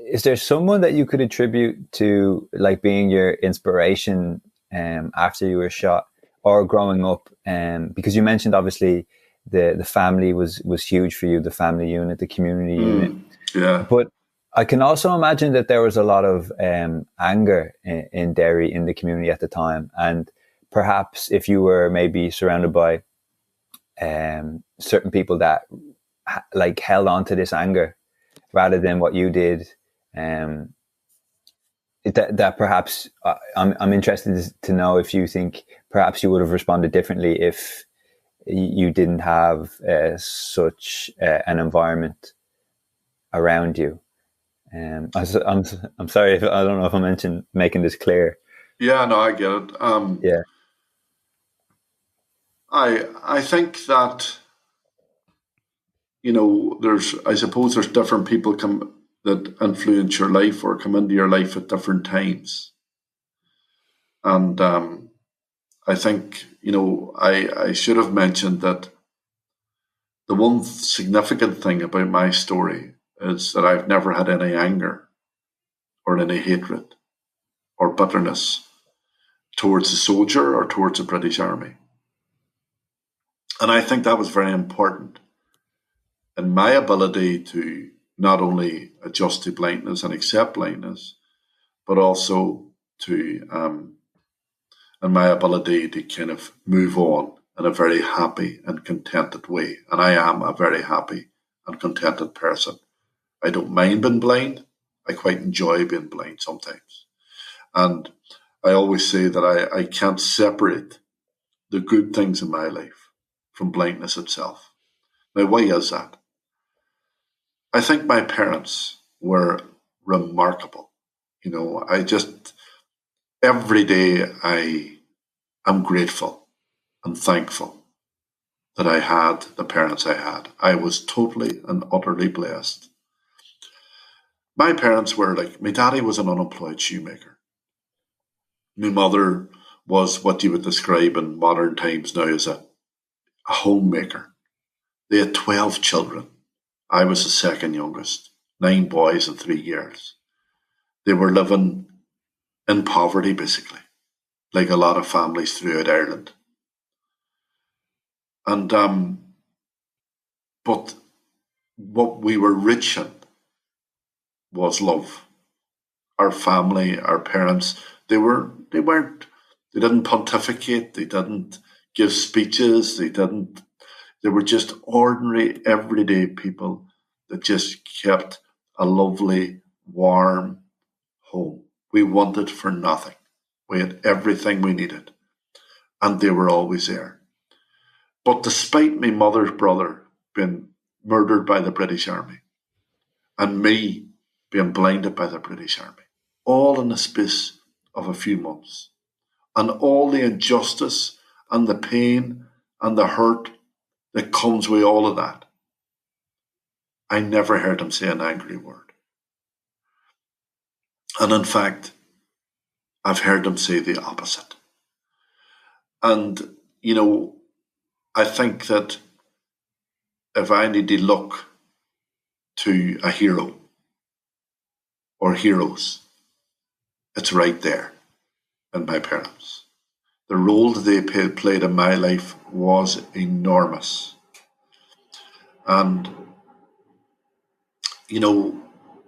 is there someone that you could attribute to like being your inspiration after you were shot or growing up? Because you mentioned obviously the family was huge for you, the family unit, the community unit. Yeah. But I can also imagine that there was a lot of anger in Derry in the community at the time, and perhaps if you were maybe surrounded by certain people that like held on to this anger rather than what you did. Um, that perhaps I'm interested to know if you think perhaps you would have responded differently if you didn't have such an environment around you. I'm sorry if I don't know if I'm making this clear. Yeah, no, I get it. Yeah. I think that, I suppose there's different people that influence your life or come into your life at different times. And I think, I should have mentioned that the one significant thing about my story is that I've never had any anger or any hatred or bitterness towards a soldier or towards the British Army. And I think that was very important in my ability to not only adjust to blindness and accept blindness, but also to in my ability to kind of move on in a very happy and contented way. And I am a very happy and contented person. I don't mind being blind. I quite enjoy being blind sometimes. And I always say that I can't separate the good things in my life from blindness itself. Now, why is that? I think my parents were remarkable. I just, every day I am grateful and thankful that I had the parents I had. I was totally and utterly blessed. My parents were like, my daddy was an unemployed shoemaker. My mother was what you would describe in modern times now as a homemaker. They had 12 children. I was the second youngest, 9 boys and 3 girls. They were living in poverty, basically, like a lot of families throughout Ireland. And but what we were rich in was love. Our family, our parents, they didn't pontificate, they didn't give speeches, they were just ordinary, everyday people that just kept a lovely, warm home. We wanted for nothing. We had everything we needed, and they were always there. But despite my mother's brother being murdered by the British Army and me being blinded by the British Army, all in the space of a few months, and all the injustice and the pain and the hurt that comes with all of that, I never heard him say an angry word. And in fact, I've heard him say the opposite. And, I think that if I need to look to a hero or heroes, it's right there in my parents. The role that they played in my life was enormous. And,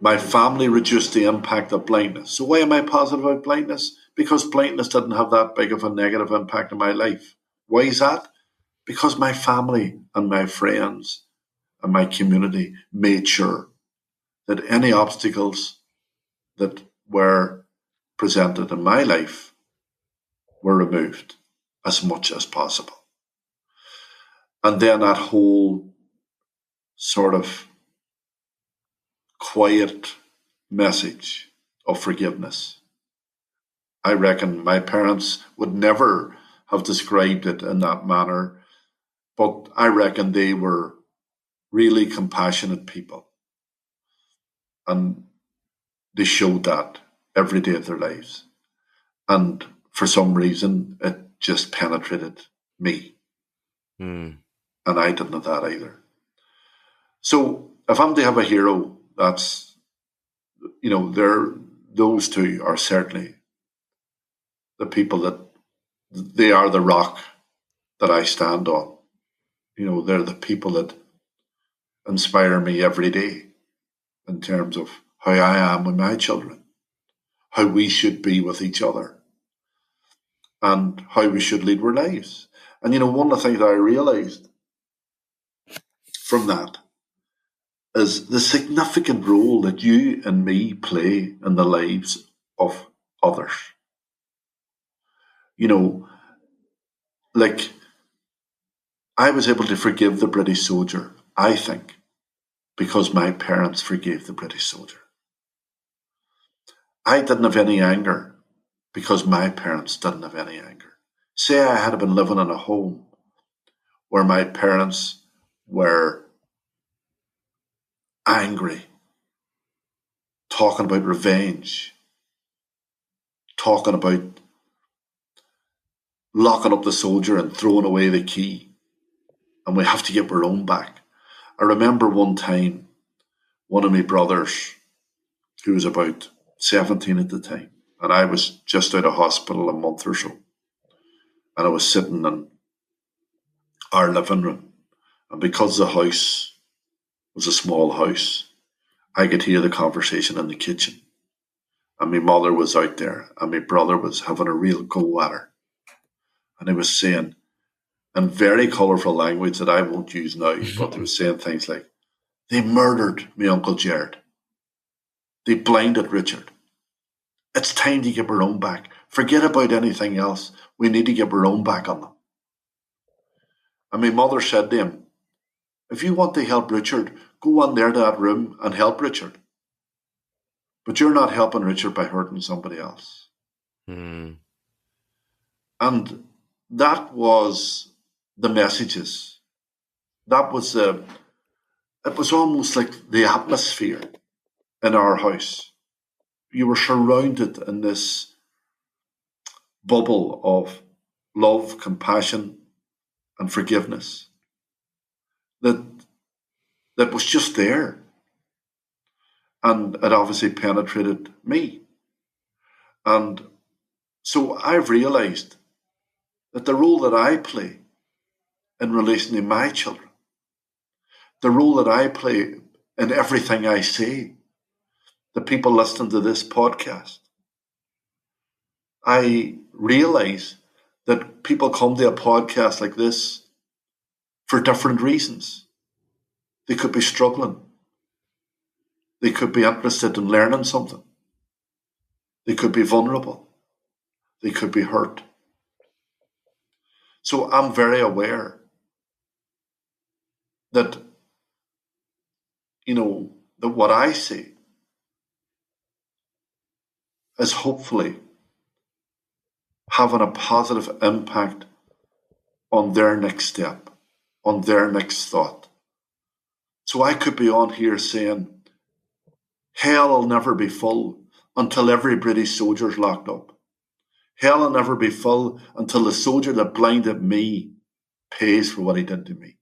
my family reduced the impact of blindness. So why am I positive about blindness? Because blindness didn't have that big of a negative impact on my life. Why is that? Because my family and my friends and my community made sure that any obstacles that were presented in my life were removed as much as possible. And then that whole sort of quiet message of forgiveness. I reckon my parents would never have described it in that manner, but I reckon they were really compassionate people. And they showed that every day of their lives. And for some reason, it just penetrated me. Mm. And I didn't have that either. So if I'm to have a hero, that's those two are certainly the people that they are the rock that I stand on. They're the people that inspire me every day in terms of how I am with my children, how we should be with each other, and how we should lead our lives. And one of the things that I realized from that is the significant role that you and me play in the lives of others. Like, I was able to forgive the British soldier, I think, because my parents forgave the British soldier. I didn't have any anger because my parents didn't have any anger. Say I had been living in a home where my parents were angry, talking about revenge, talking about locking up the soldier and throwing away the key, and we have to get our own back. I remember one time, one of my brothers, who was about 17 at the time, and I was just out of hospital a month or so, and I was sitting in our living room, and because the house was a small house, I could hear the conversation in the kitchen, and my mother was out there, and my brother was having a real go at her, and he was saying, in very colourful language that I won't use now, but he was saying things like, "They murdered my Uncle Gerard. They blinded Richard. It's time to get our own back. Forget about anything else. We need to get our own back on them." And my mother said to him, "If you want to help Richard, go on there to that room and help Richard. But you're not helping Richard by hurting somebody else." Mm. And that was the messages. That was it was almost like the atmosphere in our house. You were surrounded in this bubble of love, compassion, and forgiveness that was just there. And it obviously penetrated me. And so I've realized that the role that I play in relation to my children, the role that I play in everything I say, the people listening to this podcast, I realize that people come to a podcast like this for different reasons. They could be struggling. They could be interested in learning something. They could be vulnerable. They could be hurt. So I'm very aware that, that what I say is hopefully having a positive impact on their next step, on their next thought. So I could be on here saying, hell will never be full until every British soldier's locked up. Hell will never be full until the soldier that blinded me pays for what he did to me.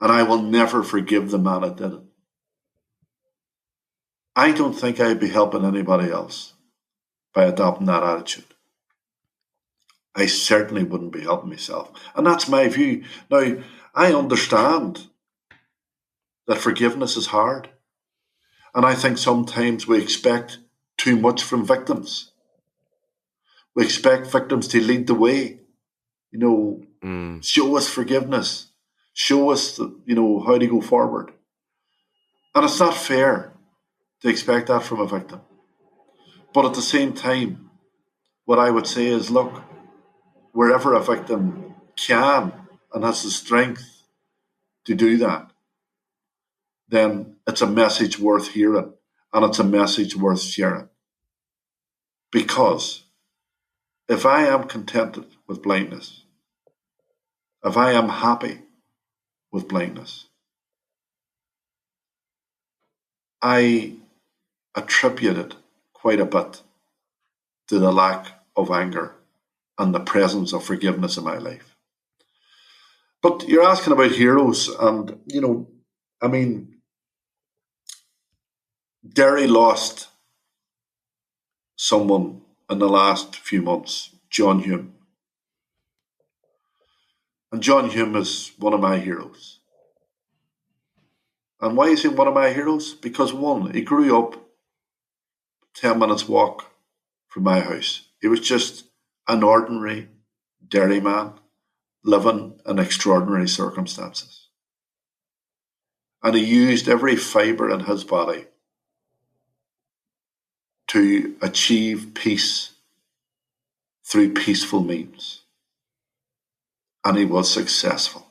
And I will never forgive the man that did it. I don't think I'd be helping anybody else by adopting that attitude. I certainly wouldn't be helping myself. And that's my view. Now, I understand that forgiveness is hard. And I think sometimes we expect too much from victims. We expect victims to lead the way, show us forgiveness, show us, how to go forward. And it's not fair to expect that from a victim. But at the same time, what I would say is, look, wherever a victim can and has the strength to do that, then it's a message worth hearing and it's a message worth sharing. Because if I am contented with blindness, if I am happy with blindness, I attribute it quite a bit to the lack of anger and the presence of forgiveness in my life. But you're asking about heroes, and Derry lost someone in the last few months, John Hume. And John Hume is one of my heroes. And why is he one of my heroes? Because one, he grew up 10 minutes walk from my house. He was just an ordinary Derry man living in extraordinary circumstances. And he used every fibre in his body to achieve peace through peaceful means. And he was successful.